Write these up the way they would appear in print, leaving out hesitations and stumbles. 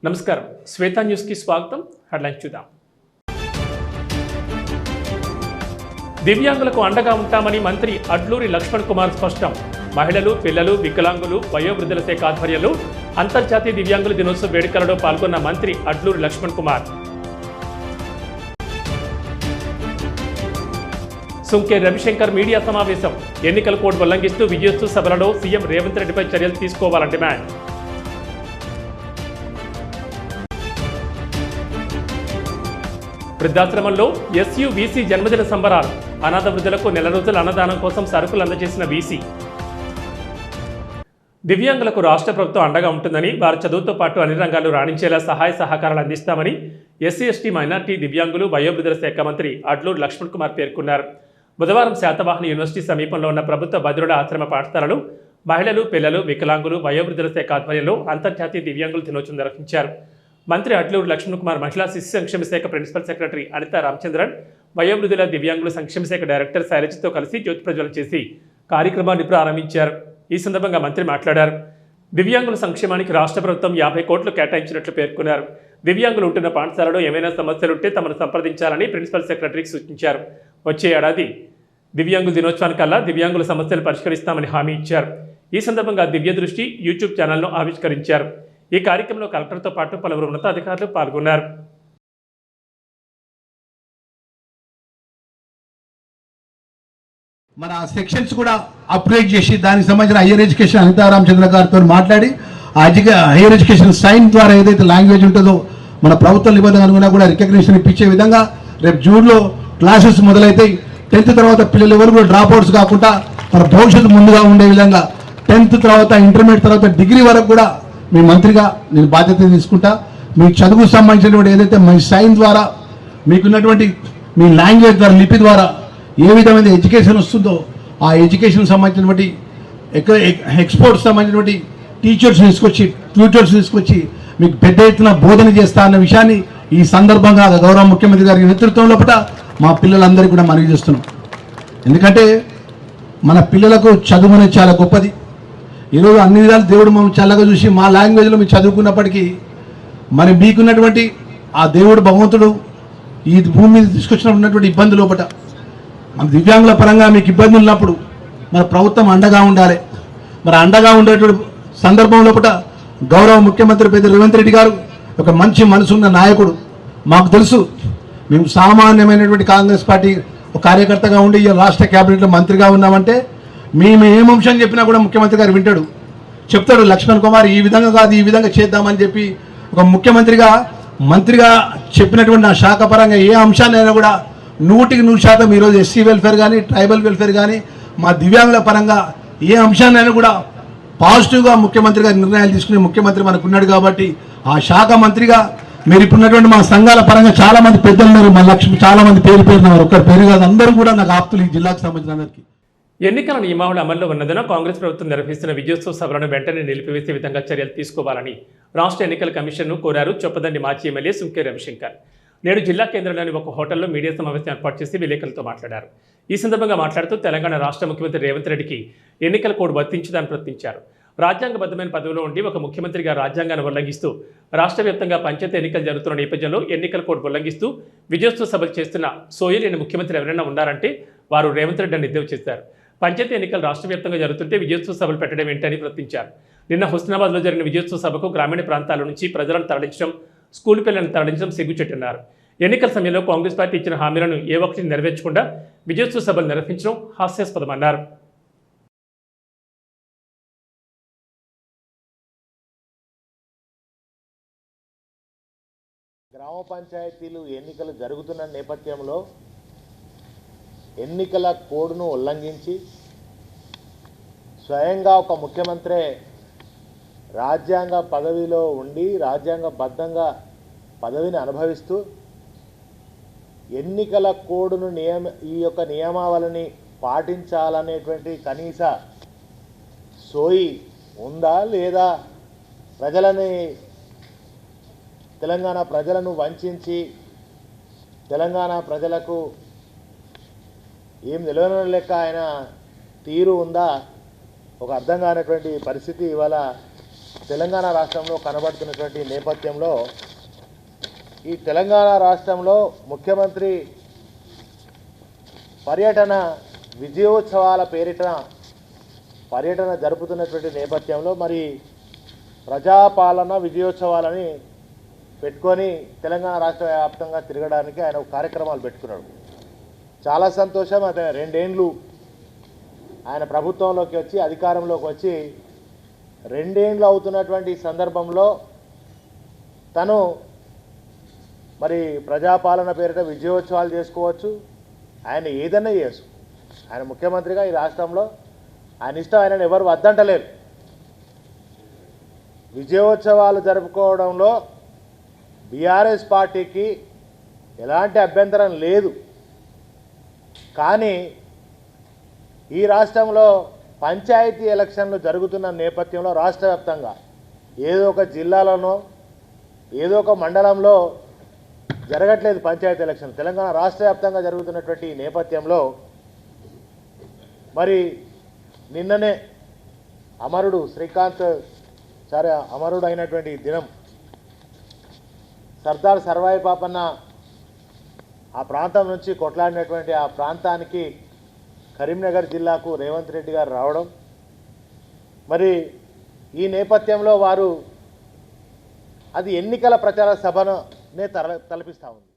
నమస్కారం, శ్వేత న్యూస్ కి స్వాగతం. హెడ్లైన్స్ చూద్దాం. దివ్యాంగులకు అండగా ఉంటామని మంత్రి అడ్లూరి లక్ష్మణ్ కుమార్ స్పష్టం. మహిళలు, పిల్లలు, వికలాంగులు, వయోవృద్ధుల శాఖ ఆధ్వర్యంలో అంతర్జాతీయ దివ్యాంగుల దినోత్సవ వేడుకలలో పాల్గొన్న మంత్రి అడ్లూరి లక్ష్మణ్ కుమార్. సుంకే రవిశంకర్ మీడియా సమావేశం. ఎన్నికల కోడ్ ఉల్లంఘిస్తూ విజయోత్సవ సభలలో సీఎం రేవంత్ రెడ్డిపై చర్యలు తీసుకోవాలని డిమాండ్. వృద్ధాశ్రమంలో ఎస్యువిసి జన్మదిన సంబరాలు. అనాథ వృద్ధులకు నెల రోజుల అన్నదానం కోసం సరుకులు అందజేసిన వీసీ. దివ్యాంగులకు రాష్ట్ర ప్రభుత్వం అండగా ఉంటుందని, వారి చదువుతో పాటు అన్ని రంగాల్లో రాణించేలా సహాయ సహకారాలు అందిస్తామని ఎస్సీ ఎస్టీ మైనార్టీ దివ్యాంగులు వయోవృద్ధుల శాఖ మంత్రి అడ్లూరి లక్ష్మణ్ కుమార్ పేర్కొన్నారు. బుధవారం శాతవాహన యూనివర్సిటీ సమీపంలో ఉన్న ప్రభుత్వ బదిరుడ ఆశ్రమ పాఠశాలలో మహిళలు, పిల్లలు, వికలాంగులు, వయోవృద్ధుల శాఖ ఆధ్వర్యంలో అంతర్జాతీయ దివ్యాంగుల దినోత్సవం నిర్వహించారు. మంత్రి అడ్లూరి లక్ష్మణ్ కుమార్ మహిళా శిశు సంక్షేమ శాఖ ప్రిన్సిపల్ సెక్రటరీ అనితా రామచంద్రన్, వయోవృద్ధుల దివ్యాంగుల సంక్షేమ శాఖ డైరెక్టర్ శైలజతో కలిసి జ్యోతి ప్రజ్వలన చేసి కార్యక్రమాన్ని ప్రారంభించారు. ఈ సందర్భంగా మంత్రి మాట్లాడారు. దివ్యాంగుల సంక్షేమానికి రాష్ట్ర ప్రభుత్వం 50 కోట్లు కేటాయించినట్లు పేర్కొన్నారు. దివ్యాంగులు ఉంటున్న పాఠశాలలో ఏమైనా సమస్యలుంటే తమను సంప్రదించాలని ప్రిన్సిపల్ సెక్రటరీకి సూచించారు. వచ్చే ఏడాది దివ్యాంగుల దినోత్సవానికల్లా దివ్యాంగుల సమస్యలు పరిష్కరిస్తామని హామీ ఇచ్చారు. ఈ సందర్భంగా దివ్య దృష్టి యూట్యూబ్ ఛానల్ను ఆవిష్కరించారు. ఈ కార్యక్రమంలో కలెక్టర్తో పాటు పలువురు ఉన్నతాధికారులు పాల్గొన్నారు. మన సెక్షన్స్ కూడా అప్గ్రేడ్ చేసి దానికి సంబంధించిన హైయర్ ఎడ్యుకేషన్ అనితా రామచంద్ర గారితో మాట్లాడి హైయర్ ఎడ్యుకేషన్ సైన్ ద్వారా ఏదైతే లాంగ్వేజ్ ఉంటుందో మన ప్రభుత్వ నిబంధన అనుగుణంగా కూడా రికగ్నిషన్ ఇప్పించే విధంగా రేపు జూన్లో క్లాసెస్ మొదలైతాయి. 10th తర్వాత పిల్లలు ఎవరు కూడా డ్రాప్ అవుట్స్ కాకుండా మన భవిష్యత్తు ముందుగా ఉండే విధంగా 10th తర్వాత ఇంటర్మీడియట్ తర్వాత డిగ్రీ వరకు కూడా మీ మంత్రిగా నేను బాధ్యత తీసుకుంటా. మీ చదువుకు సంబంధించినటువంటి ఏదైతే మీ సైన్ ద్వారా మీకున్నటువంటి మీ లాంగ్వేజ్ ద్వారా లిపి ద్వారా ఏ విధమైన ఎడ్యుకేషన్ వస్తుందో ఆ ఎడ్యుకేషన్ సంబంధించినటువంటి ఎక్స్పోర్ట్స్ సంబంధించినటువంటి టీచర్స్ తీసుకొచ్చి ట్యూటర్స్ తీసుకొచ్చి మీకు పెద్ద ఎత్తున బోధన చేస్తా అన్న విషయాన్ని ఈ సందర్భంగా గౌరవ ముఖ్యమంత్రి గారి నేతృత్వంలో మా పిల్లలందరికీ కూడా మనవి చేస్తున్నాం. ఎందుకంటే మన పిల్లలకు చదువు అనేది చాలా గొప్పది. ఈరోజు అన్ని విధాలు దేవుడు మమ్మల్ని చల్లగా చూసి మా లాంగ్వేజ్లో మీరు చదువుకున్నప్పటికీ మరి మీకున్నటువంటి ఆ దేవుడు భగవంతుడు ఈ భూమి మీద తీసుకొచ్చినటువంటి ఇబ్బంది లోపల మన దివ్యాంగుల పరంగా మీకు ఇబ్బంది ఉన్నప్పుడు మన ప్రభుత్వం అండగా ఉండాలి. మరి అండగా ఉండేటువంటి సందర్భం లోపల గౌరవ ముఖ్యమంత్రి పెద్ద రేవంత్ రెడ్డి గారు ఒక మంచి మనసున్న నాయకుడు. మాకు తెలుసు మేము సామాన్యమైనటువంటి కాంగ్రెస్ పార్టీ ఒక కార్యకర్తగా ఉండి ఈ రాష్ట్ర క్యాబినెట్లో మంత్రిగా ఉన్నామంటే మేము ఏం అంశం చెప్పినా కూడా ముఖ్యమంత్రి గారు వింటాడు, చెప్తాడు. లక్ష్మణ్ కుమార్ ఈ విధంగా కాదు ఈ విధంగా చేద్దామని చెప్పి ఒక మంత్రిగా చెప్పినటువంటి ఆ శాఖ పరంగా ఏ అంశాన్నైనా కూడా 100% ఈరోజు ఎస్సీ వెల్ఫేర్ కానీ ట్రైబల్ వెల్ఫేర్ కానీ మా దివ్యాంగుల పరంగా ఏ అంశాన్నైనా కూడా పాజిటివ్గా ముఖ్యమంత్రి గారు నిర్ణయాలు తీసుకునే ముఖ్యమంత్రి మనకు ఉన్నాడు. కాబట్టి ఆ శాఖ మంత్రిగా మీరు ఇప్పుడున్నటువంటి మా సంఘాల పరంగా చాలా మంది పెద్దలు ఉన్నారు. మా లక్ష్మి చాలా మంది పేరున్నారు. ఒక్కరి పేరు కాదు, అందరూ కూడా నాకు ఆప్తులు ఈ జిల్లాకు సంబంధించిన అందరికీ. ఎన్నికల నియమావళి అమల్లో ఉన్నందున కాంగ్రెస్ ప్రభుత్వం నిర్వహిస్తున్న విజయోత్సవ సభలను వెంటనే నిలిపివేసే విధంగా చర్యలు తీసుకోవాలని రాష్ట్ర ఎన్నికల కమిషన్ను కోరారు చొప్పదండి మాజీ ఎమ్మెల్యే సుంకే రవిశంకర్. నేడు జిల్లా కేంద్రంలోని ఒక హోటల్లో మీడియా సమావేశం ఏర్పాటు చేసి విలేకరులతో మాట్లాడారు. ఈ సందర్భంగా మాట్లాడుతూ తెలంగాణ రాష్ట్ర ముఖ్యమంత్రి రేవంత్ రెడ్డికి ఎన్నికల కోడ్ వర్తించదని ప్రశ్నించారు. రాజ్యాంగబద్ధమైన పదవిలో ఉండి ఒక ముఖ్యమంత్రిగా రాజ్యాంగాన్ని ఉల్లంఘిస్తూ రాష్ట్ర వ్యాప్తంగా పంచాయతీ ఎన్నికలు జరుగుతున్న నేపథ్యంలో ఎన్నికల కోడ్ ఉల్లంఘిస్తూ విజయోత్సవ సభలు చేస్తున్న సోయలేని ముఖ్యమంత్రి ఎవరైనా ఉన్నారంటే వారు రేవంత్ రెడ్డి అని ఎద్దేవా చేశారు. పంచాయతీ ఎన్నికలు రాష్ట్ర వ్యాప్తంగా జరుగుతుంటే విజయోత్సవ సభలు పెట్టడం ఏంటని ప్రశ్నించారు. నిన్న హుస్నాబాద్లో జరిగిన విజయోత్సవ సభకు గ్రామీణ ప్రాంతాల నుంచి ప్రజలను తరలించడం, స్కూల్ పిల్లలను తరలించడం సిగ్గుచెట్టన్నారు. ఎన్నికల సమయంలో కాంగ్రెస్ పార్టీ ఇచ్చిన హామీలను ఏ ఒక్కటి నెరవేర్చకుండా విజయోత్సవ సభలు నిర్వహించడం హాస్యాస్పదమన్నారు. గ్రామ పంచాయతీలు ఎన్నికలు జరుగుతున్న నేపథ్యంలో ఎన్నికల కోడ్ను ఉల్లంఘించి స్వయంగా ఒక ముఖ్యమంత్రి రాజ్యాంగ పదవిలో ఉండి రాజ్యాంగబద్ధంగా పదవిని అనుభవిస్తూ ఎన్నికల కోడ్ను ఈ యొక్క నియమావళిని పాటించాలనేటువంటి కనీస సోయి ఉందా లేదా? తెలంగాణ ప్రజలను వంచి తెలంగాణ ప్రజలకు ఏం నిలవన లెక్క ఆయన తీరు ఉందా? ఒక అర్థం కానటువంటి పరిస్థితి ఇవాళ తెలంగాణ రాష్ట్రంలో కనబడుతున్నటువంటి నేపథ్యంలో ఈ తెలంగాణ రాష్ట్రంలో ముఖ్యమంత్రి పర్యటన విజయోత్సవాల పేరిట పర్యటన జరుపుతున్నటువంటి నేపథ్యంలో మరి ప్రజాపాలన విజయోత్సవాలని పెట్టుకొని తెలంగాణ రాష్ట్ర వ్యాప్తంగా తిరగడానికి ఆయన కార్యక్రమాలు పెట్టుకున్నాడు. చాలా సంతోషం. అతను 2 ఏళ్ళు ఆయన ప్రభుత్వంలోకి వచ్చి అధికారంలోకి వచ్చి 2 ఏళ్ళు అవుతున్నటువంటి సందర్భంలో తను మరి ప్రజాపాలన పేరిట విజయోత్సవాలు చేసుకోవచ్చు, ఆయన ఏదైనా చేయొచ్చు. ఆయన ముఖ్యమంత్రిగా ఈ రాష్ట్రంలో ఆయన ఇష్టం, ఆయనను ఎవరు వద్దంటలేరు. విజయోత్సవాలు జరుపుకోవడంలో బీఆర్ఎస్ పార్టీకి ఎలాంటి అభ్యంతరం లేదు. కానీ ఈ రాష్ట్రంలో పంచాయతీ ఎలక్షన్లు జరుగుతున్న నేపథ్యంలో రాష్ట్ర వ్యాప్తంగా ఏదో ఒక జిల్లాలోనో ఏదో ఒక మండలంలో జరగట్లేదు పంచాయతీ ఎలక్షన్. తెలంగాణ రాష్ట్ర వ్యాప్తంగా జరుగుతున్నటువంటి నేపథ్యంలో మరి నిన్ననే అమరుడు శ్రీకాంత్ సరే అమరుడు అయినటువంటి దినం సర్దార్ సర్వాయి పాపన్న ఆ ప్రాంతం నుంచి కొట్లాడినటువంటి ఆ ప్రాంతానికి కరీంనగర్ జిల్లాకు రేవంత్ రెడ్డి గారు రావడం, మరి ఈ నేపథ్యంలో వారు అది ఎన్నికల ప్రచార సభనే తలపిస్తూ ఉంది.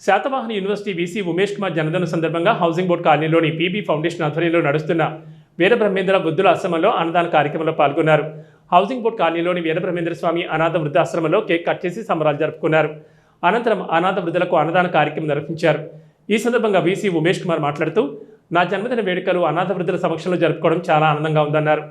శాతవాహన యూనివర్సిటీ వీసీ ఉమేష్ కుమార్ జన్మదినం సందర్భంగా హౌసింగ్ బోర్డు కాలనీలోని పీబీ ఫౌండేషన్ ఆధ్వర్యంలో నడుస్తున్న వీరబ్రహ్మేంద్ర వృద్ధుల ఆశ్రమంలో అన్నదాన కార్యక్రమంలో పాల్గొన్నారు. హౌసింగ్ బోర్డు కాలనీలోని వీరబ్రహ్మేంద్ర స్వామి అనాథ వృద్ధాశ్రమంలో కేక్ కట్ చేసి సంబరాలు జరుపుకున్నారు. అనంతరం అనాథ వృద్ధులకు అన్నదాన కార్యక్రమం నిర్వహించారు. ఈ సందర్భంగా వీసీ ఉమేష్ కుమార్ మాట్లాడుతూ, నా జన్మదిన వేడుకలు అనాథ వృద్ధుల సమక్షంలో జరుపుకోవడం చాలా ఆనందంగా ఉందన్నారు.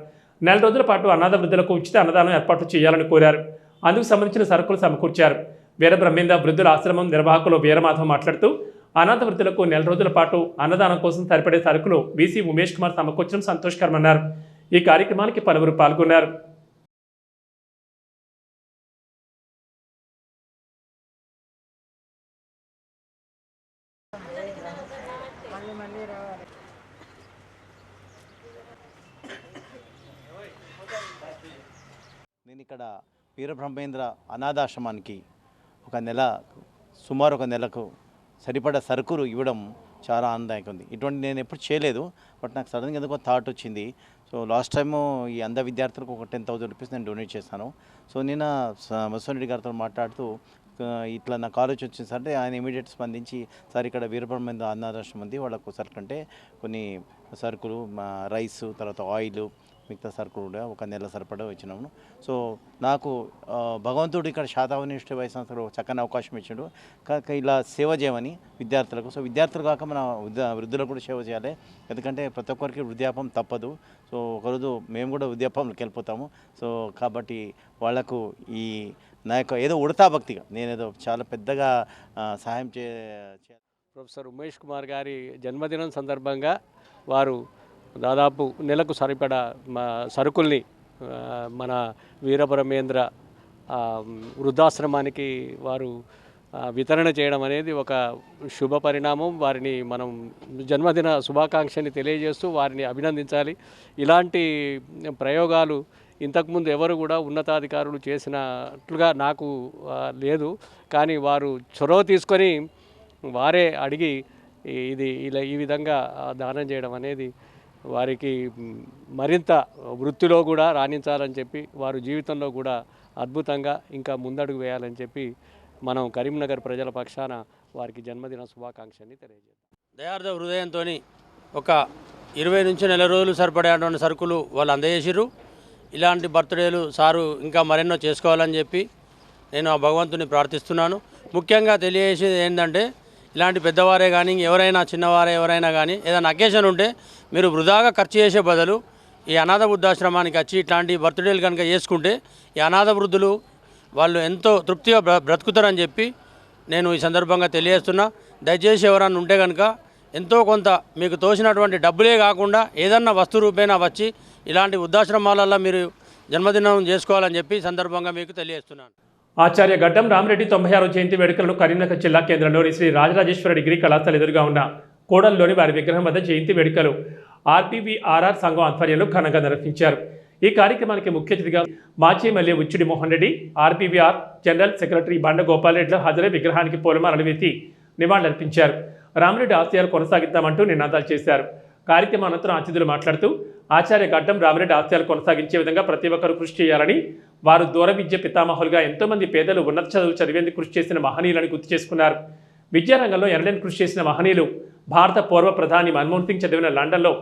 4 రోజుల పాటు అనాథ వృద్ధులకు ఉచిత అన్నదానం ఏర్పాటు చేయాలని కోరారు. అందుకు సంబంధించిన సరుకులు సమకూర్చారు. వీరబ్రహ్మేంద్ర వృద్ధుల ఆశ్రమం నిర్వాహకులు వీరమాధవ్ మాట్లాడుతూ, అనాథ వృద్ధులకు 4 రోజుల పాటు అన్నదానం కోసం సరిపడే సరుకులు వీసీ ఉమేష్ కుమార్ సమకూర్చడం సంతోషకరమన్నారు. ఈ కార్యక్రమానికి పలువురు పాల్గొన్నారు. నేను ఇక్కడ వీరబ్రహ్మేంద్ర అనాథాశ్రమానికి సుమారు ఒక నెలకు సరిపడా సరుకులు ఇవ్వడం చాలా ఆనందంగా ఉంది. ఇటువంటి నేను ఎప్పుడు చేయలేదు, బట్ నాకు సడన్గా ఎందుకో థాట్ వచ్చింది. సో లాస్ట్ టైము ఈ అంధ విద్యార్థులకు ఒక 10,000 రూపీస్ నేను డొనేట్ చేశాను. సో నేను మధుసూదన్ రెడ్డి గారితో మాట్లాడుతూ ఇట్లా నాకు ఆలోచన వచ్చింది సార్ అంటే ఆయన ఇమీడియట్ స్పందించి, సార్ ఇక్కడ వీరబ్రహ్మేంద్ర అనాథాశ్రమం ఉంది, వాళ్ళకు సరుకు అంటే కొన్ని సరుకులు రైస్, తర్వాత ఆయిల్, మిగతా సరుకులు కూడా ఒక నెల సరిపడా ఇచ్చినాము. సో నాకు భగవంతుడు ఇక్కడ శాతవాహన యూనివర్సిటీ వైస్ ఛాన్సలర్ చక్కని అవకాశం ఇచ్చాడు. కాక ఇలా సేవ చేయమని విద్యార్థులకు. సో విద్యార్థులు కాక మన వృద్ధులకు కూడా సేవ చేయాలి, ఎందుకంటే ప్రతి ఒక్కరికి వృద్ధాపం తప్పదు. సో ఒకరోజు మేము కూడా వృద్ధాపంలోకి వెళ్ళిపోతాము. సో కాబట్టి వాళ్లకు ఈ నా యొక్క ఏదో ఉడతా భక్తిగా నేనేదో చాలా పెద్దగా సహాయం ప్రొఫెసర్ ఉమేష్ కుమార్ గారి జన్మదినం సందర్భంగా వారు దాదాపు నెలకు సరిపడా సరుకుల్ని మన వీరబ్రహ్మేంద్ర వృద్ధాశ్రమానికి వారు వితరణ చేయడం అనేది ఒక శుభ పరిణామం. వారిని మనం జన్మదిన శుభాకాంక్షని తెలియజేస్తూ వారిని అభినందించాలి. ఇలాంటి ప్రయోగాలు ఇంతకుముందు ఎవరు కూడా ఉన్నతాధికారులు చేసినట్లుగా నాకు లేదు, కానీ వారు చొరవ తీసుకొని వారే అడిగి ఈ విధంగా దానం చేయడం అనేది వారికి మరింత వృత్తిలో కూడా రాణించాలని చెప్పి, వారు జీవితంలో కూడా అద్భుతంగా ఇంకా ముందడుగు వేయాలని చెప్పి మనం కరీంనగర్ ప్రజల పక్షాన వారికి జన్మదిన శుభాకాంక్షని తెలియజేద్దాం. దయార్థ హృదయంతో ఒక 20 నుంచి నెల రోజులు సరిపడేటువంటి సరుకులు వాళ్ళు అందజేసిర్రు. ఇలాంటి బర్త్డేలు సారు ఇంకా మరెన్నో చేసుకోవాలని చెప్పి నేను ఆ భగవంతుని ప్రార్థిస్తున్నాను. ముఖ్యంగా తెలియజేసేది ఏంటంటే, ఇలాంటి పెద్దవారే కానీ ఎవరైనా చిన్నవారే ఎవరైనా కానీ ఏదైనా అకేషన్ ఉంటే మీరు వృధాగా ఖర్చు చేసే బదులు ఈ అనాథ వృద్ధాశ్రమానికి వచ్చి ఇట్లాంటి బర్త్డేలు కనుక చేసుకుంటే ఈ అనాథ వృద్ధులు వాళ్ళు ఎంతో తృప్తిగా బ్రతుకుతారని చెప్పి నేను ఈ సందర్భంగా తెలియజేస్తున్నా. దయచేసి ఎవరైనా ఉంటే కనుక ఎంతో కొంత మీకు తోచినటువంటి డబ్బులే కాకుండా ఏదన్నా వస్తు రూపేణా వచ్చి ఇలాంటి వృద్ధాశ్రమాలలో మీరు జన్మదినం చేసుకోవాలని చెప్పి సందర్భంగా మీకు తెలియజేస్తున్నాను. ఆచార్య గడ్డం రామరెడ్డి 96వ జయంతి వేడుకలను కరీంనగర్ జిల్లా కేంద్రంలోని శ్రీ రాజరాజేశ్వర డిగ్రీ కళాశాల ఎదురుగా ఉన్న కోడల్లోని వారి విగ్రహం వద్ద జయంతి వేడుకలు ఆర్పీవీఆర్ఆర్ సంఘం ఆధ్వర్యంలో ఘనంగా నిర్వహించారు. ఈ కార్యక్రమానికి ముఖ్య అతిథిగా మాజీ MLA Uchchidi Mohan Reddy, RBVR general secretary Banda Gopal రెడ్డిలో హాజరై విగ్రహానికి పూలమాలలు వేసి నివాళులర్పించారు. రామిరెడ్డి ఆశయాలు కొనసాగిద్దామంటూ నినాదాలు చేశారు. కార్యక్రమం అనంతరం అతిథులు మాట్లాడుతూ ఆచార్య గడ్డం రామిరెడ్డి ఆశయాలు కొనసాగించే విధంగా ప్రతి ఒక్కరూ కృషి చేయాలని, వారు దూర విద్య పితామహులుగా ఎంతోమంది పేదలు ఉన్నత చదువులు చదివేందుకు కృషి చేసిన మహనీయులను గుర్తు చేసుకున్నారు. విద్యారంగంలో ఎనలేని కృషి చేసిన మహనీయులు భారత పూర్వ ప్రధాని మన్మోహన్ సింగ్ చదివిన లండన్లో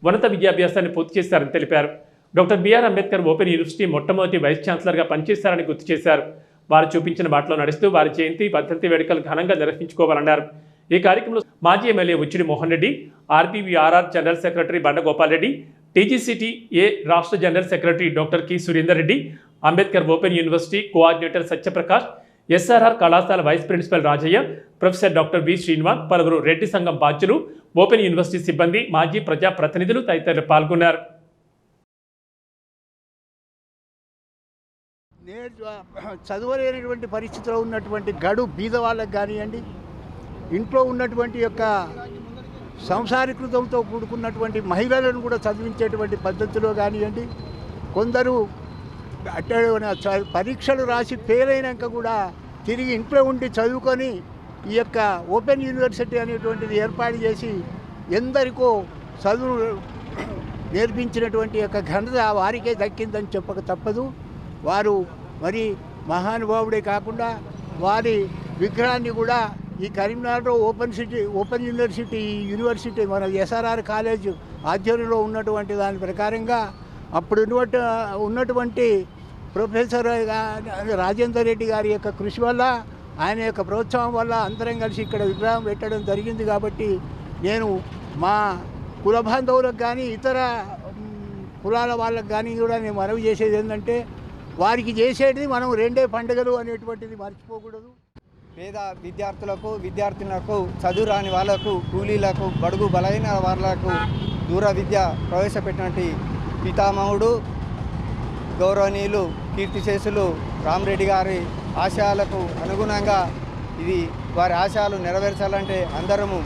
ఉన్నత విద్యాభ్యాసాన్ని పూర్తి చేశారని తెలిపారు. Doctor BR Ambedkar open university మొట్టమొదటి వైస్ ఛాన్సలర్గా పనిచేశారని గుర్తు చేశారు. వారు చూపించిన బాటలో నడుస్తూ వారి జయంతి, వర్ధంతి వేడుకలు ఘనంగా నిర్వహించుకోవాలన్నారు. ఈ కార్యక్రమంలో మాజీ MLA Uchchidi Mohan Reddy, RBVRR general secretary Banda Gopal Reddy, టీజీసీటీ ఏ రాష్ట్ర general secretary doctor K Surender Reddy, Ambedkar open university coordinator Satyaprakash, SRR కళాశాల vice principal Rajaiah, professor doctor V Srinivas, పలువురు రెడ్డి సంఘం బాధ్యులు, ఓపెన్ యూనివర్సిటీ సిబ్బంది, మాజీ ప్రజా ప్రతినిధులు తదితరులు పాల్గొన్నారు. చదువులేనటువంటి పరిస్థితిలో ఉన్నటువంటి గడు బీద వాళ్ళకి కానివ్వండి, ఇంట్లో ఉన్నటువంటి యొక్క సంసారీకృతంతో కూడుకున్నటువంటి మహిళలను కూడా చదివించేటువంటి పద్ధతిలో కానివ్వండి, కొందరు పరీక్షలు రాసి ఫెయిల్ అయినాక కూడా తిరిగి ఇంట్లో ఉండి చదువుకొని ఈ యొక్క ఓపెన్ యూనివర్సిటీ అనేటువంటిది ఏర్పాటు చేసి ఎందరికో చదువు నేర్పించినటువంటి యొక్క ఘనత వారికే దక్కిందని చెప్పక తప్పదు. వారు మరి మహానుభావుడే కాకుండా వారి విగ్రహాన్ని కూడా ఈ కరీంనగర్లో ఓపెన్ యూనివర్సిటీ మన ఎస్ఆర్ఆర్ కాలేజ్ ఆధ్వర్యంలో ఉన్నటువంటి దాని ప్రకారంగా అప్పుడు ఉన్నటువంటి ప్రొఫెసర్ రాజేందర్ రెడ్డి గారి యొక్క కృషి వల్ల, ఆయన యొక్క ప్రోత్సాహం వల్ల అందరం కలిసి ఇక్కడ విగ్రహం పెట్టడం జరిగింది. కాబట్టి నేను మా కుల బాంధవులకు కానీ ఇతర కులాల వాళ్ళకు కానీ కూడా నేను మనవి చేసేది ఏంటంటే, వారికి చేసేది మనం రెండే పండుగలు అనేటువంటిది మర్చిపోకూడదు. పేద విద్యార్థులకు చదువు రాని వాళ్ళకు, కూలీలకు, బడుగు బలైన వాళ్ళకు దూర విద్య ప్రవేశపెట్టినటువంటి పితామహుడు గౌరవనీయులు కీర్తిశేషులు రామిరెడ్డి గారి ఆశయాలకు అనుగుణంగా ఇది వారి ఆశయాలు నెరవేర్చాలంటే అందరము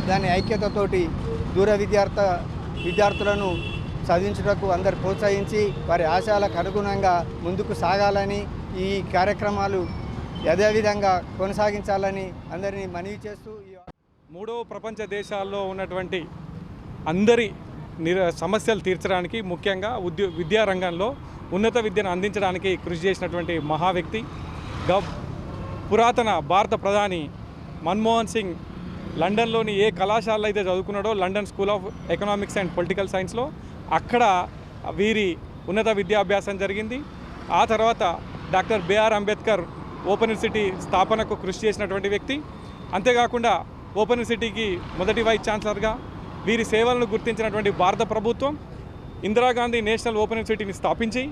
దాని ఐక్యతతోటి దూర విద్యార్థులను చదివించుటకు అందరు ప్రోత్సహించి వారి ఆశయాలకు అనుగుణంగా ముందుకు సాగాలని, ఈ కార్యక్రమాలు యథావిధంగా కొనసాగించాలని అందరినీ మనవి చేస్తూ, మూడవ ప్రపంచ దేశాల్లో ఉన్నటువంటి అందరి సమస్యలు తీర్చడానికి, ముఖ్యంగా విద్యారంగంలో ఉన్నత విద్యను అందించడానికి కృషి చేసినటువంటి మహా వ్యక్తి, పురాతన భారత ప్రధాని మన్మోహన్ సింగ్ లండన్లోని ఏ కళాశాలలో అయితే చదువుకున్నాడో, London school of economics and political సైన్స్లో, అక్కడ వీరి ఉన్నత విద్యాభ్యాసం జరిగింది. ఆ తర్వాత doctor BR Ambedkar open university స్థాపనకు కృషి చేసినటువంటి వ్యక్తి. అంతేకాకుండా ఓపెన్ యూనివర్సిటీకి మొదటి వైస్ ఛాన్సలర్గా వీరి సేవలను గుర్తించినటువంటి భారత ప్రభుత్వం ఇందిరాగాంధీ నేషనల్ ఓపెన్ యూనివర్సిటీని స్థాపించి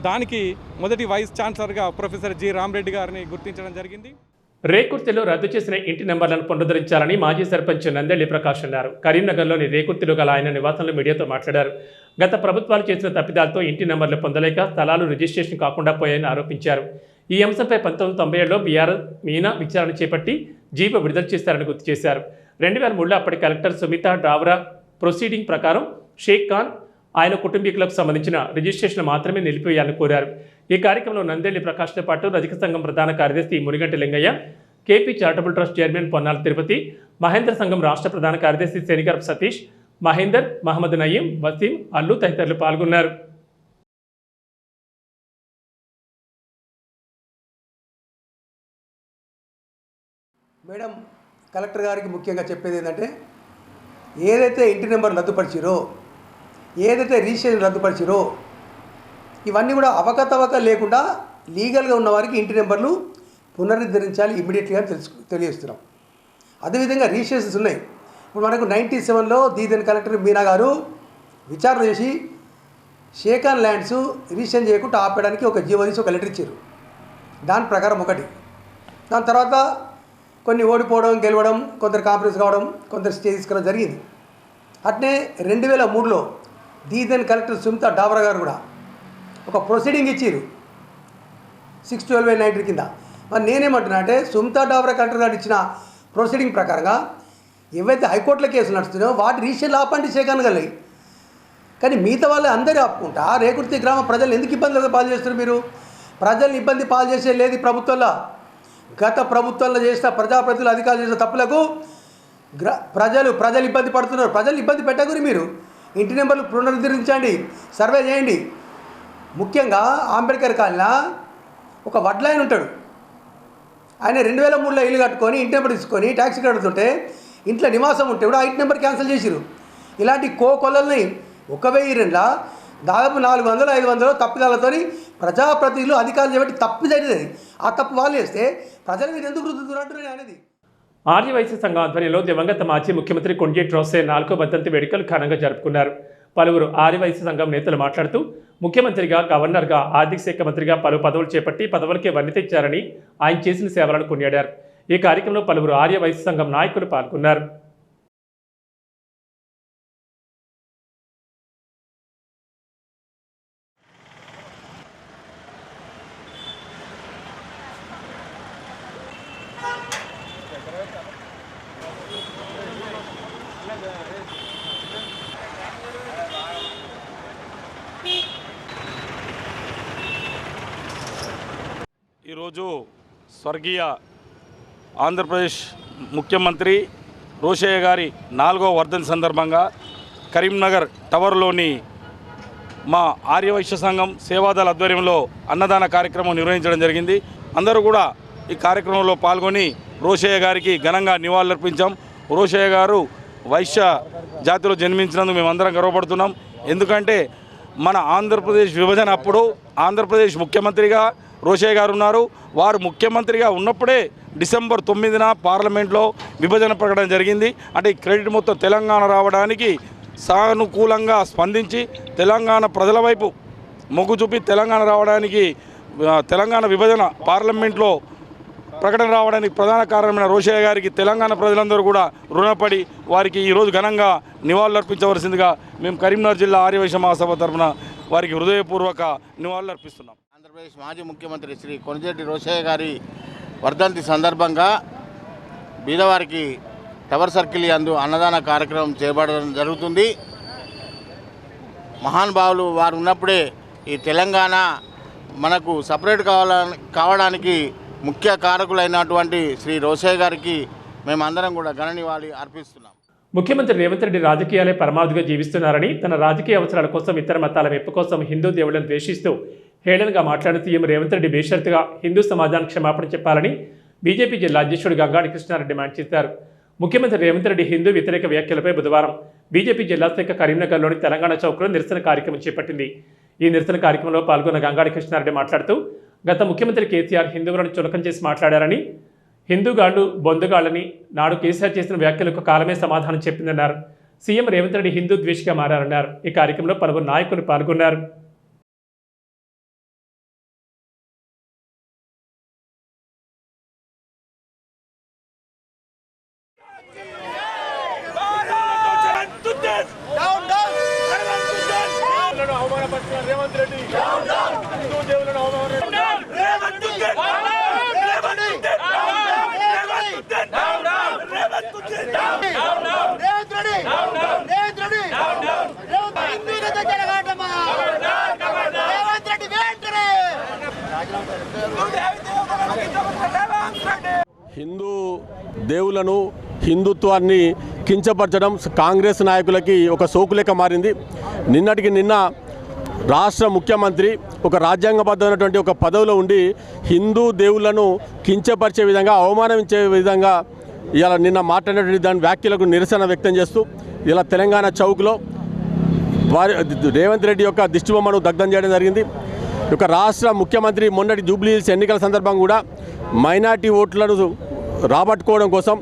దానికి మొదటి వైస్ ఛాన్సలర్గా ప్రొఫెసర్ జి రామిరెడ్డి గారిని గుర్తించడం జరిగింది. రేకుర్తిలో రద్దు చేసిన ఇంటి నెంబర్లను పునరుద్ధరించాలని మాజీ సర్పంచ్ నందెళ్లి ప్రకాష్ అన్నారు. కరీంనగర్లోని రేకుర్తిలో గల ఆయన నివాసంలో మీడియాతో మాట్లాడారు. గత ప్రభుత్వాలు చేసిన తప్పిదాలతో ఇంటి నెంబర్లు పొందలేక స్థలాలు రిజిస్ట్రేషన్ కాకుండా పోయాయని ఆరోపించారు. ఈ అంశంపై 1997లో బీఆర్ఎస్ మీనా విచారణ చేపట్టి జీవో విడుదల చేశారని గుర్తు చేశారు. 2003లో అప్పటి కలెక్టర్ సుమితా డావ్రా ప్రొసీడింగ్ ప్రకారం షేక్ ఖాన్ ఆయన కుటుంబీకులకు సంబంధించిన రిజిస్ట్రేషన్ మాత్రమే నిలిపివేయాలని కోరారు. ఈ కార్యక్రమంలో నందెళ్లి ప్రకాష్తో పాటు రజక సంఘం ప్రధాన కార్యదర్శి Muniganti Lingaiah, KP charitable trust chairman Ponnala Tirupati, Mahendra సంఘం రాష్ట్ర ప్రధాన కార్యదర్శి శనిగరపు సతీష్, మహేందర్, మహమ్మద్ నయీం, వసీం, అల్లు తదితరులు పాల్గొన్నారు. మేడం, కలెక్టర్ గారికి ముఖ్యంగా చెప్పేది ఏంటంటే, ఏదైతే ఇంటి నెంబర్ రద్దుపరిచిరో, ఏదైతే రిజిస్ట్రేషన్ రద్దుపరిచిరో, ఇవన్నీ కూడా అవకతవక లేకుండా లీగల్గా ఉన్న వారికి ఇంటి నెంబర్లు పునరుద్ధరించాలి ఇమ్మీడియట్గా తెలియజేస్తున్నాం. అదేవిధంగా రిజిస్ట్రేషన్స్ ఉన్నాయి. ఇప్పుడు మనకు 97లో దీదెన్ కలెక్టర్ మీనా గారు విచారణ చేసి షేకాన్ ల్యాండ్స్ రిజిస్ట్రేషన్ చేయకుండా ఆపేయడానికి ఒక జీవో తీసి ఒక లెటర్ ఇచ్చారు. దాని ప్రకారం ఒకటి. దాని తర్వాత కొన్ని ఓడిపోవడం, గెలవడం, కొందరు కాంప్రమైజ్ కావడం, కొందరు స్టే తీసుకోవడం జరిగింది. అట్నే 2003లో దీదెన్ కలెక్టర్ సుమితా డావ్రా గారు కూడా ఒక ప్రొసీడింగ్ ఇచ్చారు 612/19 కింద. మరి నేనేమంటున్నా అంటే, సుమితా డావ్రా కలెక్టర్ గారు ఇచ్చిన ప్రొసీడింగ్ ప్రకారంగా ఏవైతే హైకోర్టులో కేసులు నడుస్తున్నాయో వాటి రిజిస్ట్రేషన్ ఆపండి షేకాన్ గల్లి. కానీ మిగతా వాళ్ళు అందరూ ఆపుకుంటా రేకుర్తి గ్రామ ప్రజలు ఎందుకు ఇబ్బందులు పాలు చేస్తున్నారు? మీరు ప్రజల్ని ఇబ్బంది పాలు చేసే లేదు ఈ ప్రభుత్వంలో. గత ప్రభుత్వంలో చేసిన ప్రజాప్రతినిధులు అధికారులు చేసిన తప్పులకు ప్రజలు ఇబ్బంది పడుతున్నారు. ప్రజలు ఇబ్బంది పెట్టకూరి మీరు ఇంటి నెంబర్లు పునరుద్ధరించండి, సర్వే చేయండి. ముఖ్యంగా అంబేద్కర్ కాలనీలో ఒక వడ్లాయన ఉంటాడు. ఆయన 2003లో ఇల్లు కట్టుకొని ఇంటి నెంబర్ తీసుకొని ట్యాక్సీ కడుతుంటే ఇంట్లో నివాసం ఉంటే కూడా ఆ ఇంటి నెంబర్ క్యాన్సిల్ చేసిరు. ఇలాంటి కొల్లల్ని 1002 దాదాపు 400-500 తప్పిదాలతో ప్రజాప్రతినిధులు అధికారులు చేపట్టి తప్పు జరిగింది. ఆ తప్పు వాళ్ళు చేస్తే ప్రజల మీద ఎందుకు రుద్దుతున్నట్టు అనేది. ఆర్యవైశ్య సంఘం ఆధ్వర్యంలో దివంగత మాజీ ముఖ్యమంత్రి కొండేటి రోసయ్య 4వ వర్ధంతి వేడుకలు ఘనంగా జరుపుకున్నారు. పలువురు ఆర్యవైశ్య సంఘం నేతలు మాట్లాడుతూ ముఖ్యమంత్రిగా, గవర్నర్గా, ఆర్థిక శాఖ మంత్రిగా పలు పదవులు చేపట్టి పదవులకే వన్నె తెచ్చారని ఆయన చేసిన సేవలను కొనియాడారు. ఈ కార్యక్రమంలో పలువురు ఆర్యవైశ్య సంఘం నాయకులు పాల్గొన్నారు. ఈరోజు స్వర్గీయ ఆంధ్రప్రదేశ్ ముఖ్యమంత్రి రోషయ్య గారి 4వ వర్ధంతి సందర్భంగా కరీంనగర్ టవర్లోని మా ఆర్యవైశ్య సంఘం సేవాదళ ఆధ్వర్యంలో అన్నదాన కార్యక్రమం నిర్వహించడం జరిగింది. అందరూ కూడా ఈ కార్యక్రమంలో పాల్గొని రోషయ్య గారికి ఘనంగా నివాళులర్పించాం. రోషయ్య గారు వైశ్య జాతిలో జన్మించినందుకు మేమందరం గర్వపడుతున్నాం. ఎందుకంటే మన ఆంధ్రప్రదేశ్ విభజన అప్పుడు ఆంధ్రప్రదేశ్ ముఖ్యమంత్రిగా రోషయ్య గారు ఉన్నారు. వారు ముఖ్యమంత్రిగా ఉన్నప్పుడే డిసెంబర్ 9న పార్లమెంట్లో విభజన ప్రకటన జరిగింది. అంటే ఈ క్రెడిట్ మొత్తం తెలంగాణ రావడానికి సానుకూలంగా స్పందించి తెలంగాణ ప్రజల వైపు మొగ్గు చూపి తెలంగాణ రావడానికి తెలంగాణ విభజన పార్లమెంట్లో ప్రకటన రావడానికి ప్రధాన కారణమైన రోషయ్య గారికి తెలంగాణ ప్రజలందరూ కూడా రుణపడి వారికి ఈరోజు ఘనంగా నివాళులర్పించవలసిందిగా మేము కరీంనగర్ జిల్లా ఆర్యవైశ్య మహాసభ తరఫున వారికి హృదయపూర్వక నివాళులర్పిస్తున్నాం. ఆంధ్రప్రదేశ్ మాజీ ముఖ్యమంత్రి శ్రీ కొణిజేటి రోషయ్య గారి వర్ధంతి సందర్భంగా బీదవారికి టవర్ సర్కిల్ యందు అన్నదాన కార్యక్రమం చేపట్టడం జరుగుతుంది. మహానుభావులు వారు ఉన్నప్పుడే ఈ తెలంగాణ మనకు సపరేట్ కావడానికి ముఖ్య కారకులైనటువంటి శ్రీ రోషయ్య గారికి మేమందరం కూడా ఘన నివాళి అర్పిస్తున్నాం. ముఖ్యమంత్రి రేవంత్ రెడ్డి రాజకీయాలే పరమావధిగా జీవిస్తున్నారని, తన రాజకీయ అవసరాల కోసం ఇతర మతాల మెప్పు కోసం హిందూ దేవుళ్లను ద్వేషిస్తూ హేళనగా మాట్లాడిన సీఎం రేవంత్ రెడ్డి బేషరతుగా హిందూ సమాజానికి క్షమాపణ చెప్పాలని బీజేపీ జిల్లా అధ్యక్షుడు గంగాడి కృష్ణారెడ్డి డిమాండ్ చేశారు. ముఖ్యమంత్రి రేవంత్ రెడ్డి హిందూ వ్యతిరేక వ్యాఖ్యలపై బుధవారం బీజేపీ జిల్లా శాఖ కరీంనగర్లోని తెలంగాణ చౌక్లో నిరసన కార్యక్రమం చేపట్టింది. ఈ నిరసన కార్యక్రమంలో పాల్గొన్న గంగాడి కృష్ణారెడ్డి మాట్లాడుతూ గత ముఖ్యమంత్రి కేసీఆర్ హిందువులను చులకం చేసి మాట్లాడారని, హిందూగాళ్లు బొందుగాళ్లని నాడు కేసీఆర్ చేసిన వ్యాఖ్యలకు కాలమే సమాధానం చెప్పిందన్నారు. సీఎం రేవంత్ రెడ్డి హిందూ ద్వేషిగా మారారన్నారు. ఈ కార్యక్రమంలో పలువురు నాయకులు పాల్గొన్నారు. హిందూ దేవులను, హిందుత్వాన్ని కించపరచడం కాంగ్రెస్ నాయకులకి ఒక సోకులేక మారింది. నిన్నటికి నిన్న రాష్ట్ర ముఖ్యమంత్రి ఒక రాజ్యాంగబద్ధమైనటువంటి ఒక పదవిలో ఉండి హిందూ దేవుళ్లను కించపరిచే విధంగా, అవమానించే విధంగా ఇలా నిన్న మాట్లాడినటువంటి దాని వ్యాఖ్యలకు నిరసన వ్యక్తం చేస్తూ ఇలా తెలంగాణ చౌక్లో రేవంత్ రెడ్డి యొక్క దిష్టిబొమ్మను దగ్ధం చేయడం జరిగింది. ఒక రాష్ట్ర ముఖ్యమంత్రి మొన్నటి జూబ్లీ హిల్స్ ఎన్నికల సందర్భంగా కూడా మైనార్టీ ఓట్లను రాబట్టుకోవడం కోసం,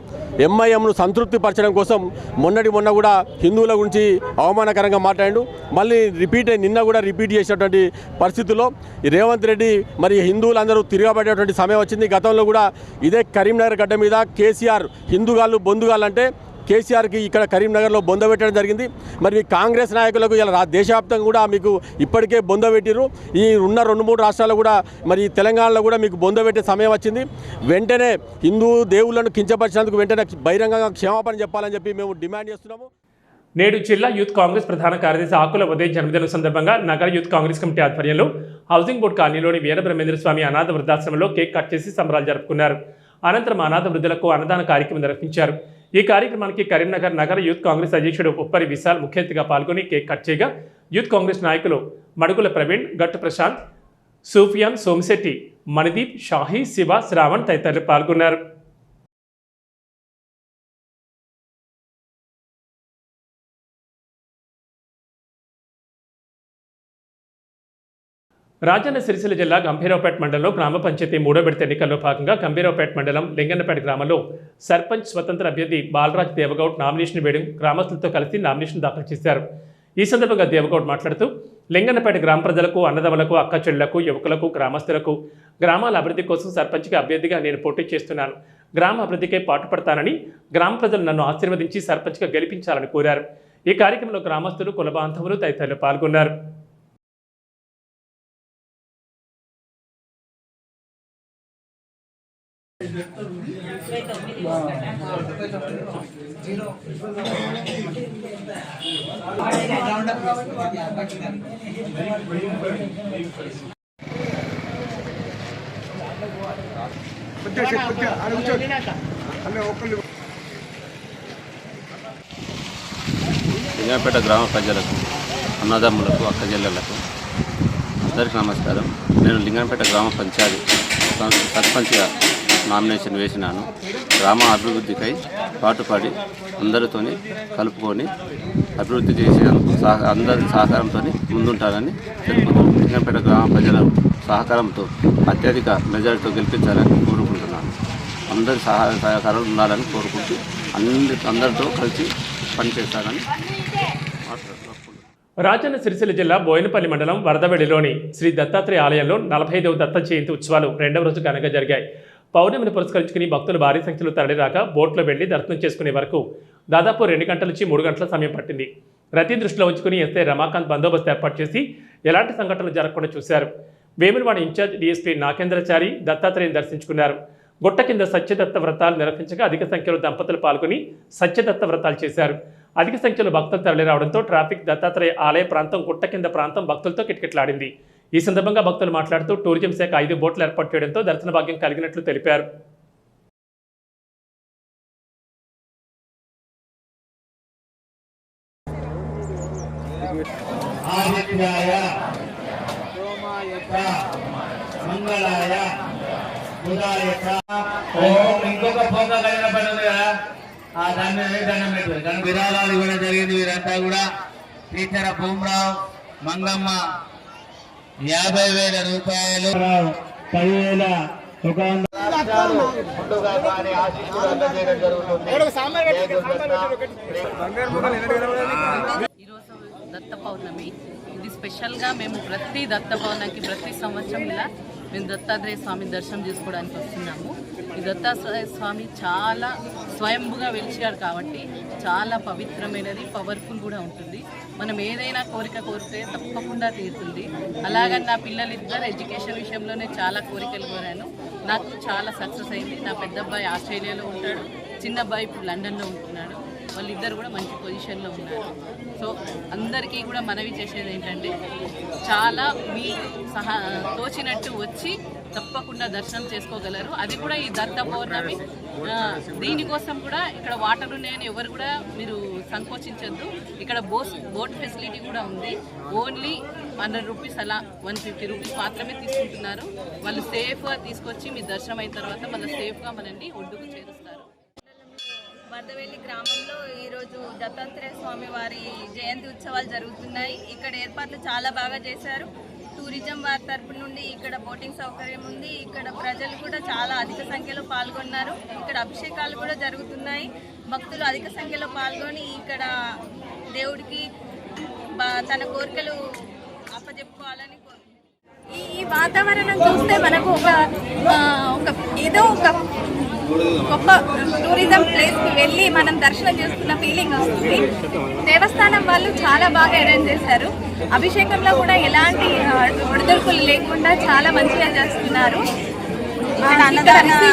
ఎంఐఎంను సంతృప్తిపరచడం కోసం మొన్న కూడా హిందువుల గురించి అవమానకరంగా మాట్లాడాడు. మళ్ళీ నిన్న కూడా రిపీట్ చేసినటువంటి పరిస్థితుల్లో ఈ రేవంత్ రెడ్డి మరి హిందువులందరూ తిరగబడేటువంటి సమయం వచ్చింది. గతంలో కూడా ఇదే కరీంనగర్ గడ్డ మీద కేసీఆర్ హిందుగాళ్ళు బొందుగాళ్ళు అంటే కేసీఆర్కి ఇక్కడ కరీంనగర్లో బొందబెట్టడం జరిగింది. మరి కాంగ్రెస్ నాయకులకు ఇలా దేశవ్యాప్తంగా కూడా మీకు ఇప్పటికే బొందబెట్టిరు. ఈ ఉన్న 2-3 రాష్ట్రాల్లో కూడా మరి తెలంగాణలో కూడా మీకు బొందబెట్టే సమయం వచ్చింది. వెంటనే హిందూ దేవుళ్లను కించపరిచినందుకు వెంటనే బహిరంగంగా క్షమాపణ చెప్పాలని చెప్పి మేము డిమాండ్ చేస్తున్నాము. నేడు జిల్లా యూత్ కాంగ్రెస్ ప్రధాన కార్యదర్శి ఆకుల ఉదయ్ జన్మదినం సందర్భంగా నగర యూత్ కాంగ్రెస్ కమిటీ ఆధ్వర్యంలో హౌసింగ్ బోర్డు కాలనీలోని వీరబ్రహ్మేంద్ర స్వామి అనాథ వృద్ధాశ్రమంలో కేక్ కట్ చేసి సంబరాలు జరుపుకున్నారు. అనంతరం అనాథ వృద్ధులకు అన్నదాన కార్యక్రమం నిర్వహించారు. ఈ కార్యక్రమానికి కరీంనగర్ నగర యూత్ కాంగ్రెస్ అధ్యక్షుడు ఉప్పరి విశాల్ ముఖ్య అతిథిగా పాల్గొని కేక్ కట్ చేయగా యూత్ కాంగ్రెస్ నాయకులు మడుగుల ప్రవీణ్, గట్టు ప్రశాంత్, సూఫియాన్, సోమశెట్టి, మణిదీప్, షాహీ, శివ, శ్రావణ్ తదితరులు పాల్గొన్నారు. రాజన్న సిరిసిల్ల జిల్లా గంభీరావుపేట మండలంలో గ్రామ పంచాయతీ 3వ విడత ఎన్నికల్లో భాగంగా గంభీరావుపేట మండలం లింగన్నపేట గ్రామంలో సర్పంచ్ స్వతంత్ర అభ్యర్థి బాలరాజ్ దేవగౌడ్ నామినేషన్ వేయడం గ్రామస్తులతో కలిసి నామినేషన్ దాఖలు చేశారు. ఈ సందర్భంగా దేవగౌడ్ మాట్లాడుతూ లింగన్నపేట గ్రామ ప్రజలకు, అన్నదమ్ములకు, అక్క చెల్లెలకు, యువకులకు, గ్రామస్తులకు గ్రామాల అభివృద్ధి కోసం సర్పంచ్గా అభ్యర్థిగా నేను పోటీ చేస్తున్నాను. గ్రామ అభివృద్ధికే పాటుపడతానని గ్రామ ప్రజలు నన్ను ఆశీర్వదించి సర్పంచ్గా గెలిపించాలని కోరారు. ఈ కార్యక్రమంలో గ్రామస్తులు, కుల బాంధవులు తదితరులు పాల్గొన్నారు. లింగంపేట గ్రామ ప్రజలకు, అన్నదమ్ములకు, అక్క చెల్లెళ్లకు అందరికీ నమస్కారం. నేను లింగంపేట గ్రామ పంచాయతీ సర్పంచ్గా నామినేషన్ వేసినాను. గ్రామ అభివృద్ధికై పాటుపడి అందరితోని కలుపుకొని అభివృద్ధి చేసేందుకు అందరి సహకారంతో ముందుంటారని తెలుపుతున్నాను. లింగంపేట గ్రామ ప్రజల సహకారంతో అత్యధిక మెజారిటీతో గెలిపించాలని కోరుకుంటున్నాను. అందరి సహకారాలు ఉండాలని కోరుకుంటూ అందరితో కలిసి పనిచేస్తారని రాజన్న సిరిసిల్ల జిల్లా బోయినపల్లి మండలం వరదవెడిలోని శ్రీ దత్తాత్రేయ ఆలయంలో 45వ దత్త జయంతి ఉత్సవాలు 2వ రోజు ఘనంగా జరిగాయి. పౌర్ణమిని పురస్కరించుకుని భక్తులు భారీ సంఖ్యలో తరలిరాక బోట్లో వెళ్లి దర్శనం చేసుకునే వరకు దాదాపు 2 గంటల నుంచి 3 గంటల సమయం పట్టింది. రద్దీ దృష్టిలో ఉంచుకుని ఎస్ఐ రమాకాంత్ బందోబస్తు ఏర్పాటు చేసి ఎలాంటి సంఘటనలు జరగకుండా చూశారు. వేములవాడ ఇన్ఛార్జ్ డీఎస్పీ నాగేంద్రచారి దత్తాత్రేయని దర్శించుకున్నారు. గుట్ట కింద సత్యదత్త వ్రతాలు నిర్వహించగా అధిక సంఖ్యలో దంపతులు పాల్గొని సత్యదత్త వ్రతాలు చేశారు. అధిక సంఖ్యలో భక్తులు తరలిరావడంతో ట్రాఫిక్ దత్తాత్రేయ ఆలయ ప్రాంతం, గుట్ట కింద ప్రాంతం భక్తులతో కిటకిటలాడింది. ఈ సందర్భంగా భక్తులు మాట్లాడుతూ టూరిజం శాఖ 5 బోట్లు ఏర్పాటు చేయడంతో దర్శన భాగ్యం కలిగినట్లు తెలిపారు. ఇంకొక ఫోక కలిగిన పని ఉంది కదా, దాన్ని దండం పెట్టారు. కానీ విరాళాలు ఇవ్వడం జరిగింది. వీరంతా కూడా టీచర్ భూమరావు, మంగమ్మ 50,000 రూపాయలు, 10,000 ముందుగా కానీ ఆశీస్సులు అందజేయడం జరుగుతుంది. ఈరోజు దత్త పౌర్ణమి. ఇది స్పెషల్గా మేము ప్రతి దత్త పౌర్ణమికి ప్రతి సంవత్సరం ఇలా మేము దత్తాత్రేయ స్వామి దర్శనం చేసుకోవడానికి వస్తున్నాము. ఈ దత్తాత్రేయ స్వామి చాలా స్వయంభుగా వెలిచాడు కాబట్టి చాలా పవిత్రమైనది, పవర్ఫుల్ కూడా ఉంటుంది. మనం ఏదైనా కోరిక కోరితే తప్పకుండా తీరుతుంది. అలాగని నా పిల్లలిద్దరు ఎడ్యుకేషన్ విషయంలోనే చాలా కోరికలు కోరాను. నాకు చాలా సక్సెస్ అయింది. నా పెద్ద అబ్బాయి ఆస్ట్రేలియాలో ఉంటాడు, చిన్న అబ్బాయి ఇప్పుడు లండన్లో ఉంటున్నాడు. వాళ్ళిద్దరు కూడా మంచి పొజిషన్లో ఉన్నారు. సో అందరికీ కూడా మనవి చేసేది ఏంటంటే చాలా మీ తోచినట్టు వచ్చి తప్పకుండా దర్శనం చేసుకోగలరు. అది కూడా ఈ దత్త పౌర్ణమి. దీనికోసం కూడా ఇక్కడ వాటర్ ఉన్నాయని ఎవరు కూడా మీరు సంకోచించద్దు. ఇక్కడ బోట్ ఫెసిలిటీ కూడా ఉంది. ఓన్లీ 100 రూపీస్ అలా 150 రూపీస్ మాత్రమే తీసుకుంటున్నారు. వాళ్ళు సేఫ్గా తీసుకొచ్చి మీ దర్శనం అయిన తర్వాత మళ్ళీ సేఫ్గా మనల్ని ఒడ్డుకు చేరుస్తారు. వరదవెల్లి గ్రామంలో ఈరోజు దత్తాత్రేయ స్వామి వారి జయంతి ఉత్సవాలు జరుగుతున్నాయి. ఇక్కడ ఏర్పాట్లు చాలా బాగా చేశారు. టూరిజం వారి తరపు నుండి ఇక్కడ బోటింగ్ సౌకర్యం ఉంది. ఇక్కడ ప్రజలు కూడా చాలా అధిక సంఖ్యలో పాల్గొన్నారు. ఇక్కడ అభిషేకాలు కూడా జరుగుతున్నాయి. భక్తులు అధిక సంఖ్యలో పాల్గొని ఇక్కడ దేవుడికి తన కోరికలు అప్పచెప్పుకోవాలని ఈ వాతావరణం చూస్తే మనకు ఏదో ఒక గొప్ప టూరిజం ప్లేస్కి వెళ్ళి మనం దర్శనం చేసుకున్న ఫీలింగ్ వస్తుంది. దేవస్థానం వాళ్ళు చాలా బాగా అరేంజ్ చేశారు. అభిషేకంలో కూడా ఎలాంటి ఒడిదుడుకులు లేకుండా చాలా మంచిగా చేస్తున్నారు.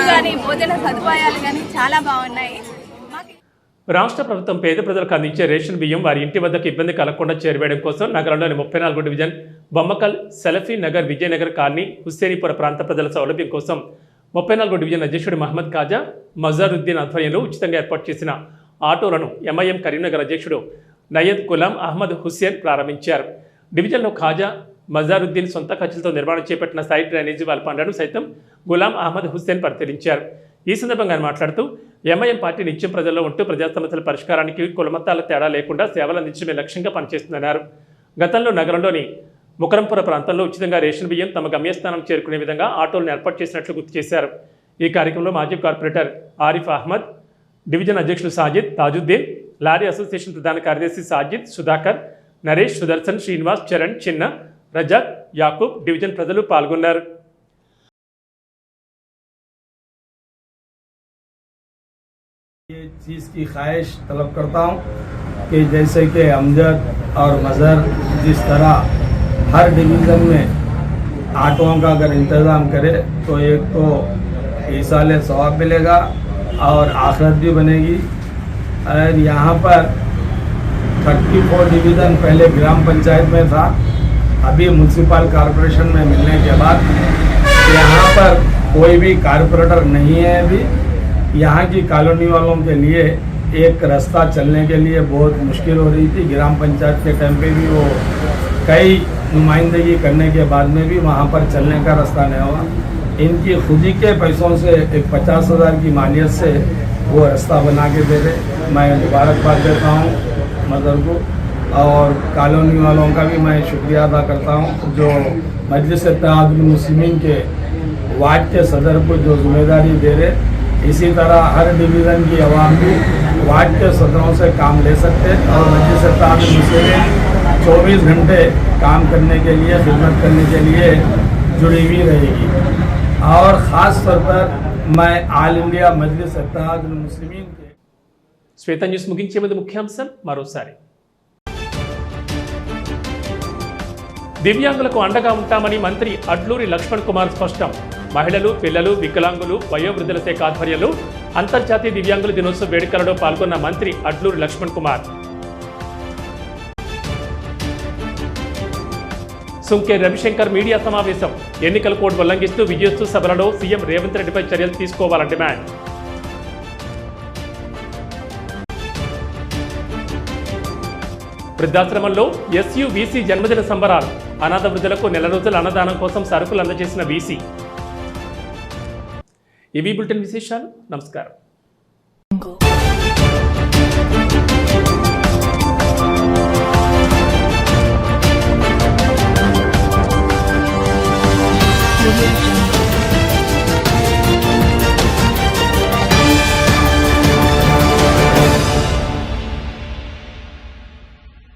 కానీ భోజన సదుపాయాలు కానీ చాలా బాగున్నాయి. రాష్ట్ర ప్రభుత్వం పేద ప్రజలకు అందించే రేషన్ బియ్యం వారి ఇంటి వద్దకు ఇబ్బంది కలగకుండా చేరవేయడం కోసం నగరంలోని 34 డివిజన్ బొమ్మకల్ సెలఫీ నగర్ విజయనగర్ కాలనీ హుస్సేనీపుర ప్రాంత ప్రజల సౌలభ్యం కోసం 34 డివిజన్ అధ్యక్షుడు మహమ్మద్ ఖాజా మజారుద్దీన్ ఆధ్వర్యంలో ఉచితంగా ఏర్పాటు చేసిన ఆటోలను ఎంఐఎం కరీంనగర్ అధ్యక్షుడు నయద్ గులాం అహ్మద్ హుస్సేన్ ప్రారంభించారు. డివిజన్లో ఖాజా మజారుద్దీన్ సొంత ఖర్చులతో నిర్మాణం చేపట్టిన సైడ్ డ్రైనేజీ వాల్ పనులను సైతం గులాం అహ్మద్ హుస్సేన్ పరిశీలించారు. ఈ సందర్భంగా ఆయన మాట్లాడుతూ ఎంఐఎం పార్టీ నిత్యం ప్రజల్లో ఉంటూ ప్రజా సమస్యల పరిష్కారానికి కులమతాల తేడా లేకుండా సేవలు అందించడమే లక్ష్యంగా పనిచేస్తుందన్నారు. గతంలో నగరంలోని ముకరంపుర ప్రాంతంలో ఉచితంగా రేషన్ బియ్యం తమ గమ్యస్థానం చేరుకునే విధంగా ఆటోలను ఏర్పాటు చేసినట్లు గుర్తు చేశారు. ఈ కార్యక్రమంలో మాజీ కార్పొరేటర్ ఆరిఫ్ అహ్మద్, డివిజన్ అధ్యక్షులు సాజిద్ తాజుద్దీన్, లారీ అసోసియేషన్ ప్రధాన కార్యదర్శి సాజిద్, సుధాకర్, నరేష్, సుదర్శన్, శ్రీనివాస్, చరణ్, చిన్న, రజాక్, యాకూబ్, డివిజన్ ప్రజలు పాల్గొన్నారు. ये चीज़ की ख्वाहिश तलब करता हूँ कि जैसे कि अमजद और मज़र जिस तरह हर डिवीज़न में ऑटों का अगर इंतज़ाम करे तो एक तो ईसाल सवाब मिलेगा और आखिरत भी बनेगी। और यहाँ पर 34 डिवीज़न पहले ग्राम पंचायत में था, अभी म्यूनसिपल कॉरपोरेशन में मिलने के बाद यहाँ पर कोई भी कॉरपोरेटर नहीं है। अभी यहाँ की कॉलोनी वालों के लिए एक रास्ता चलने के लिए बहुत मुश्किल हो रही थी। ग्राम पंचायत के टाइम पे भी वो कई नुमाइंदगी करने के बाद में भी वहाँ पर चलने का रास्ता नहीं हुआ। इनकी खुदी के पैसों से एक 50,000 की मालियत से वो रास्ता बना के दे रहे। मैं मुबारकबाद देता हूँ मदर को और कॉलोनी वालों का भी मैं शुक्रिया अदा करता हूँ जो मजलिस इत्तेहादुल मुस्लिमीन के वार्ड के सदर को जो जिम्मेदारी दे रहे। इसी तरह हर डिवीज़न की आवाम भी वार्ड के सदरों से काम ले सकते और मजलिस इत्तेहादुल मुस्लिमीन 24 घंटे काम करने के लिए, खिदमत करने के लिए जुड़ी हुई रहेगी। और ख़ास तौर पर मैं आल इंडिया मजलिस इत्तेहादुल मुस्लिमीन के శ్వేత న్యూస్ ముగించే ముందు ముఖ్యాంశం మరోసారి. దివ్యాంగులకు అండగా ఉంటామని మంత్రి అడ్లూరి లక్ష్మణ్ కుమార్ స్పష్టం. మహిళలు, పిల్లలు, వికలాంగులు, వయోవృద్ధుల శాఖ ఆధ్వర్యంలో అంతర్జాతీయ దివ్యాంగుల దినోత్సవ వేడుకలలో పాల్గొన్న మంత్రి అడ్లూరి లక్ష్మణ్ కుమార్. సుంకే రవిశంకర్ మీడియా సమావేశం. ఎన్నికల కోడ్ ఉల్లంఘిస్తూ విజయోత్సవ సభలలో సీఎం రేవంత్ రెడ్డిపై చర్యలు తీసుకోవాలని డిమాండ్. వృద్ధాశ్రమంలో ఎస్యువిసి జన్మదిన సంబరాలు. అనాథ వృద్ధులకు నెల రోజుల అన్నదానం కోసం సరుకులు అందజేసిన వీసీ. ఇవి బులెటిన్ విశేషాలు. నమస్కారం.